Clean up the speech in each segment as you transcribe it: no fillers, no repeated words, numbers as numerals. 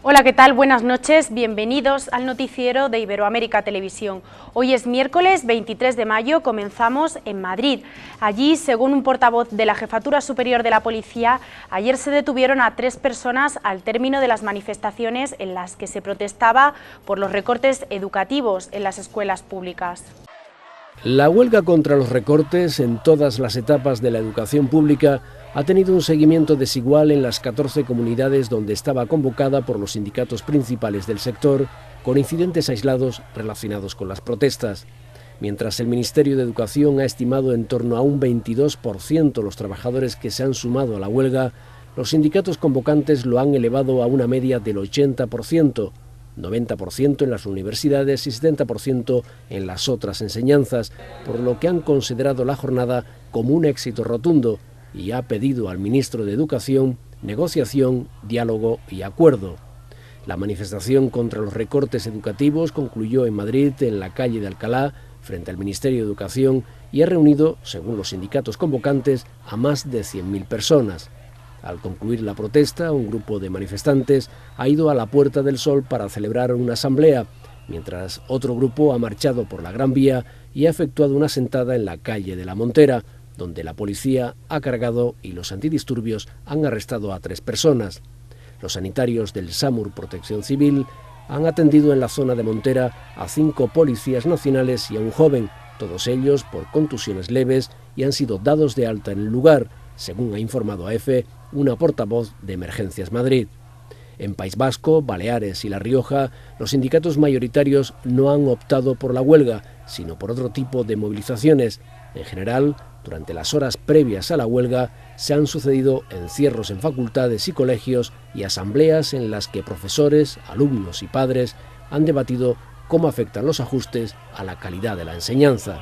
Hola, ¿qué tal? Buenas noches, bienvenidos al noticiero de Iberoamérica Televisión. Hoy es miércoles 23 de mayo, comenzamos en Madrid. Allí, según un portavoz de la Jefatura Superior de la Policía, ayer se detuvieron a 3 personas al término de las manifestaciones en las que se protestaba por los recortes educativos en las escuelas públicas. La huelga contra los recortes en todas las etapas de la educación pública ha tenido un seguimiento desigual en las 14 comunidades donde estaba convocada por los sindicatos principales del sector, con incidentes aislados relacionados con las protestas. Mientras el Ministerio de Educación ha estimado en torno a un 22% los trabajadores que se han sumado a la huelga, los sindicatos convocantes lo han elevado a una media del 80%, 90% en las universidades y 70% en las otras enseñanzas, por lo que han considerado la jornada como un éxito rotundo y ha pedido al ministro de Educación negociación, diálogo y acuerdo. La manifestación contra los recortes educativos concluyó en Madrid, en la calle de Alcalá, frente al Ministerio de Educación, y ha reunido, según los sindicatos convocantes, a más de 100.000 personas. Al concluir la protesta, un grupo de manifestantes ha ido a la Puerta del Sol para celebrar una asamblea, mientras otro grupo ha marchado por la Gran Vía y ha efectuado una sentada en la calle de la Montera, donde la policía ha cargado y los antidisturbios han arrestado a 3 personas. Los sanitarios del SAMUR Protección Civil han atendido en la zona de Montera a 5 policías nacionales y a un joven, todos ellos por contusiones leves, y han sido dados de alta en el lugar, según ha informado a EFE una portavoz de Emergencias Madrid. En País Vasco, Baleares y La Rioja, los sindicatos mayoritarios no han optado por la huelga, sino por otro tipo de movilizaciones. En general, durante las horas previas a la huelga, se han sucedido encierros en facultades y colegios y asambleas en las que profesores, alumnos y padres han debatido cómo afectan los ajustes a la calidad de la enseñanza.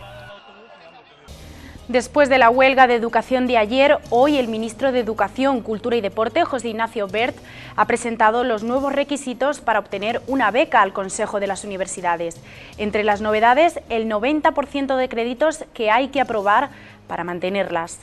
Después de la huelga de educación de ayer, hoy el ministro de Educación, Cultura y Deporte, José Ignacio Wert, ha presentado los nuevos requisitos para obtener una beca al Consejo de las Universidades. Entre las novedades, el 90% de créditos que hay que aprobar para mantenerlas.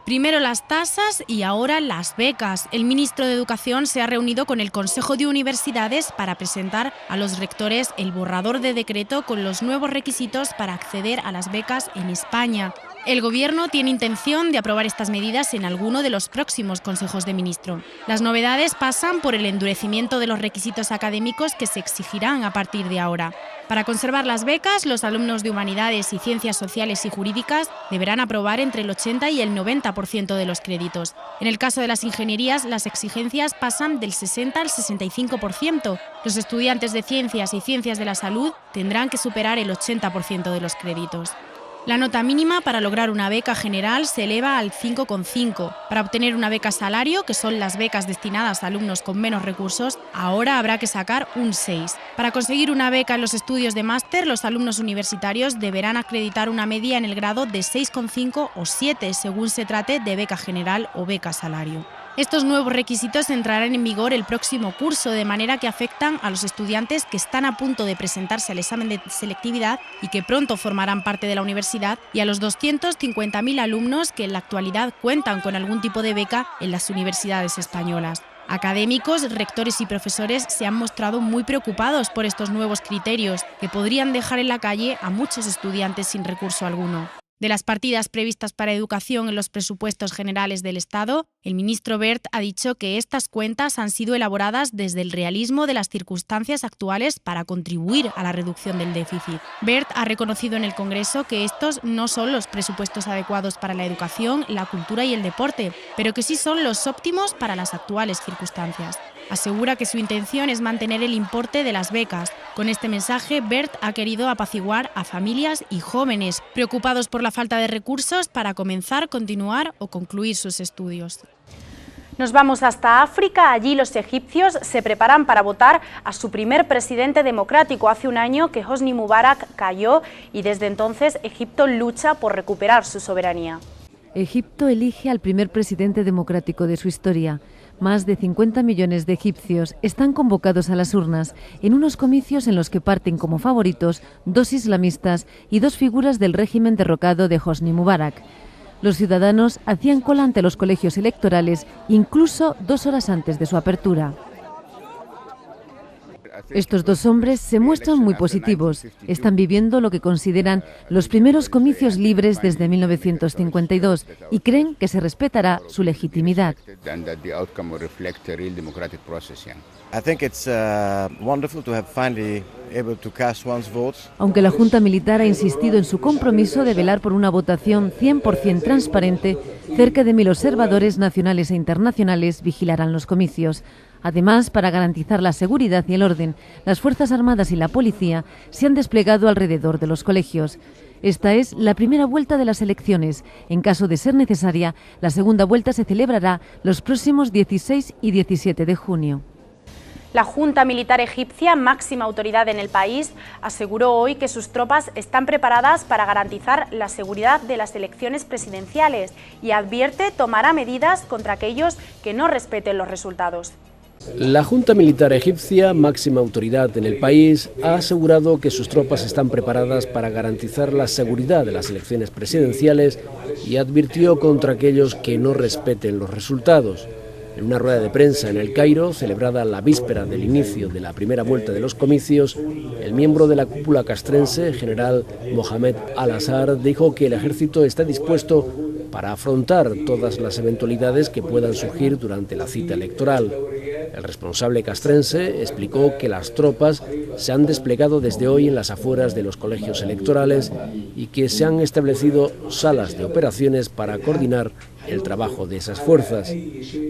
Primero las tasas y ahora las becas. El ministro de Educación se ha reunido con el Consejo de Universidades para presentar a los rectores el borrador de decreto con los nuevos requisitos para acceder a las becas en España. El Gobierno tiene intención de aprobar estas medidas en alguno de los próximos consejos de ministro. Las novedades pasan por el endurecimiento de los requisitos académicos que se exigirán a partir de ahora. Para conservar las becas, los alumnos de Humanidades y Ciencias Sociales y Jurídicas deberán aprobar entre el 80 y el 90% de los créditos. En el caso de las ingenierías, las exigencias pasan del 60 al 65%. Los estudiantes de Ciencias y Ciencias de la Salud tendrán que superar el 80% de los créditos. La nota mínima para lograr una beca general se eleva al 5,5. Para obtener una beca salario, que son las becas destinadas a alumnos con menos recursos, ahora habrá que sacar un 6. Para conseguir una beca en los estudios de máster, los alumnos universitarios deberán acreditar una media en el grado de 6,5 o 7, según se trate de beca general o beca salario. Estos nuevos requisitos entrarán en vigor el próximo curso, de manera que afectan a los estudiantes que están a punto de presentarse al examen de selectividad y que pronto formarán parte de la universidad, y a los 250.000 alumnos que en la actualidad cuentan con algún tipo de beca en las universidades españolas. Académicos, rectores y profesores se han mostrado muy preocupados por estos nuevos criterios, que podrían dejar en la calle a muchos estudiantes sin recurso alguno. De las partidas previstas para educación en los presupuestos generales del Estado, el ministro Wert ha dicho que estas cuentas han sido elaboradas desde el realismo de las circunstancias actuales para contribuir a la reducción del déficit. Wert ha reconocido en el Congreso que estos no son los presupuestos adecuados para la educación, la cultura y el deporte, pero que sí son los óptimos para las actuales circunstancias. Asegura que su intención es mantener el importe de las becas. Con este mensaje, Wert ha querido apaciguar a familias y jóvenes preocupados por la falta de recursos para comenzar, continuar o concluir sus estudios. Nos vamos hasta África. Allí los egipcios se preparan para votar a su primer presidente democrático. Hace un año que Hosni Mubarak cayó y desde entonces Egipto lucha por recuperar su soberanía. Egipto elige al primer presidente democrático de su historia. Más de 50 millones de egipcios están convocados a las urnas en unos comicios en los que parten como favoritos 2 islamistas y 2 figuras del régimen derrocado de Hosni Mubarak. Los ciudadanos hacían cola ante los colegios electorales incluso 2 horas antes de su apertura. Estos dos hombres se muestran muy positivos. Están viviendo lo que consideran los primeros comicios libres desde 1952 y creen que se respetará su legitimidad. Aunque la Junta Militar ha insistido en su compromiso de velar por una votación 100% transparente, cerca de 1000 observadores nacionales e internacionales vigilarán los comicios. Además, para garantizar la seguridad y el orden, las Fuerzas Armadas y la Policía se han desplegado alrededor de los colegios. Esta es la primera vuelta de las elecciones. En caso de ser necesaria, la segunda vuelta se celebrará los próximos 16 y 17 de junio. La Junta Militar egipcia, máxima autoridad en el país, aseguró hoy que sus tropas están preparadas para garantizar la seguridad de las elecciones presidenciales y advierte tomará medidas contra aquellos que no respeten los resultados. La Junta Militar egipcia, máxima autoridad en el país, ha asegurado que sus tropas están preparadas para garantizar la seguridad de las elecciones presidenciales y advirtió contra aquellos que no respeten los resultados. En una rueda de prensa en El Cairo, celebrada la víspera del inicio de la primera vuelta de los comicios, el miembro de la cúpula castrense, general Mohamed Al-Azhar, dijo que el ejército está dispuesto para afrontar todas las eventualidades que puedan surgir durante la cita electoral. El responsable castrense explicó que las tropas se han desplegado desde hoy en las afueras de los colegios electorales y que se han establecido salas de operaciones para coordinar el trabajo de esas fuerzas.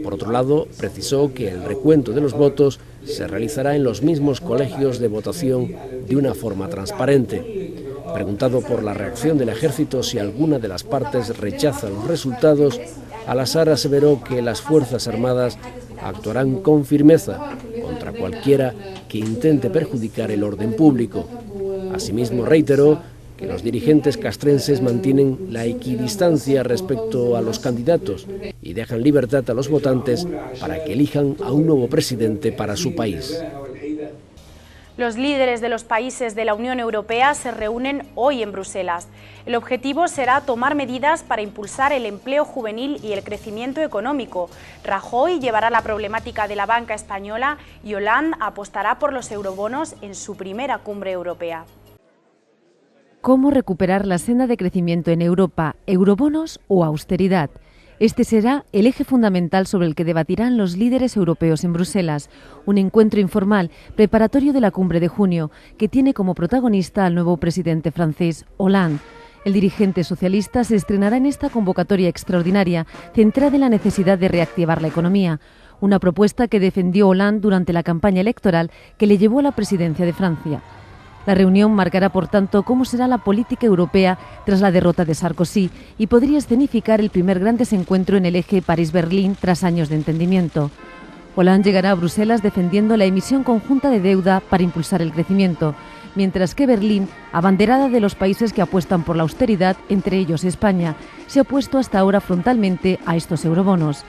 Por otro lado, precisó que el recuento de los votos se realizará en los mismos colegios de votación de una forma transparente. Preguntado por la reacción del ejército si alguna de las partes rechaza los resultados, Al-Azhar aseveró que las Fuerzas Armadas actuarán con firmeza contra cualquiera que intente perjudicar el orden público. Asimismo, reiteró que los dirigentes castrenses mantienen la equidistancia respecto a los candidatos y dejan libertad a los votantes para que elijan a un nuevo presidente para su país. Los líderes de los países de la Unión Europea se reúnen hoy en Bruselas. El objetivo será tomar medidas para impulsar el empleo juvenil y el crecimiento económico. Rajoy llevará la problemática de la banca española y Hollande apostará por los eurobonos en su primera cumbre europea. ¿Cómo recuperar la senda de crecimiento en Europa? ¿Eurobonos o austeridad? Este será el eje fundamental sobre el que debatirán los líderes europeos en Bruselas, un encuentro informal preparatorio de la cumbre de junio, que tiene como protagonista al nuevo presidente francés, Hollande. El dirigente socialista se estrenará en esta convocatoria extraordinaria, centrada en la necesidad de reactivar la economía, una propuesta que defendió Hollande durante la campaña electoral que le llevó a la presidencia de Francia. La reunión marcará, por tanto, cómo será la política europea tras la derrota de Sarkozy y podría escenificar el primer gran desencuentro en el eje París-Berlín tras años de entendimiento. Hollande llegará a Bruselas defendiendo la emisión conjunta de deuda para impulsar el crecimiento, mientras que Berlín, abanderada de los países que apuestan por la austeridad, entre ellos España, se ha opuesto hasta ahora frontalmente a estos eurobonos.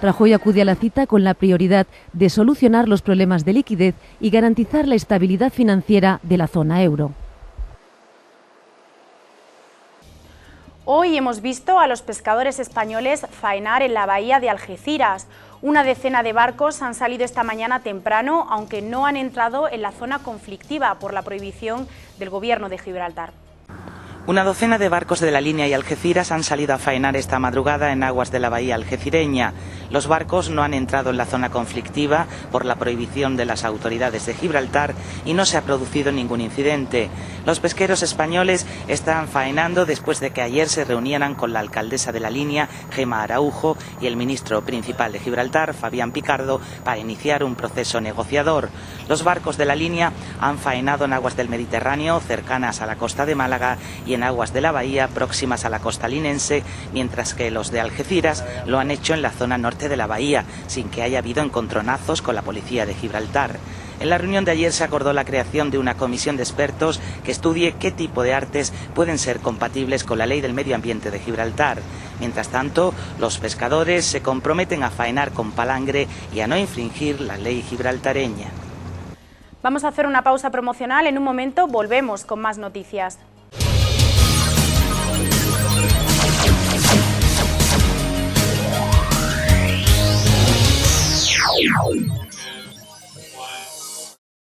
Rajoy acude a la cita con la prioridad de solucionar los problemas de liquidez y garantizar la estabilidad financiera de la zona euro. Hoy hemos visto a los pescadores españoles faenar en la bahía de Algeciras. Una decena de barcos han salido esta mañana temprano, aunque no han entrado en la zona conflictiva por la prohibición del Gobierno de Gibraltar. Una docena de barcos de la línea y Algeciras han salido a faenar esta madrugada en aguas de la bahía algecireña. Los barcos no han entrado en la zona conflictiva por la prohibición de las autoridades de Gibraltar y no se ha producido ningún incidente. Los pesqueros españoles están faenando después de que ayer se reunieran con la alcaldesa de la línea, Gemma Araujo, y el ministro principal de Gibraltar, Fabián Picardo, para iniciar un proceso negociador. Los barcos de la línea han faenado en aguas del Mediterráneo, cercanas a la costa de Málaga, y en aguas de la bahía próximas a la costa linense, mientras que los de Algeciras lo han hecho en la zona norte de la bahía, sin que haya habido encontronazos con la policía de Gibraltar. En la reunión de ayer se acordó la creación de una comisión de expertos que estudie qué tipo de artes pueden ser compatibles con la ley del medio ambiente de Gibraltar. Mientras tanto, los pescadores se comprometen a faenar con palangre y a no infringir la ley gibraltareña. Vamos a hacer una pausa promocional, en un momento volvemos con más noticias.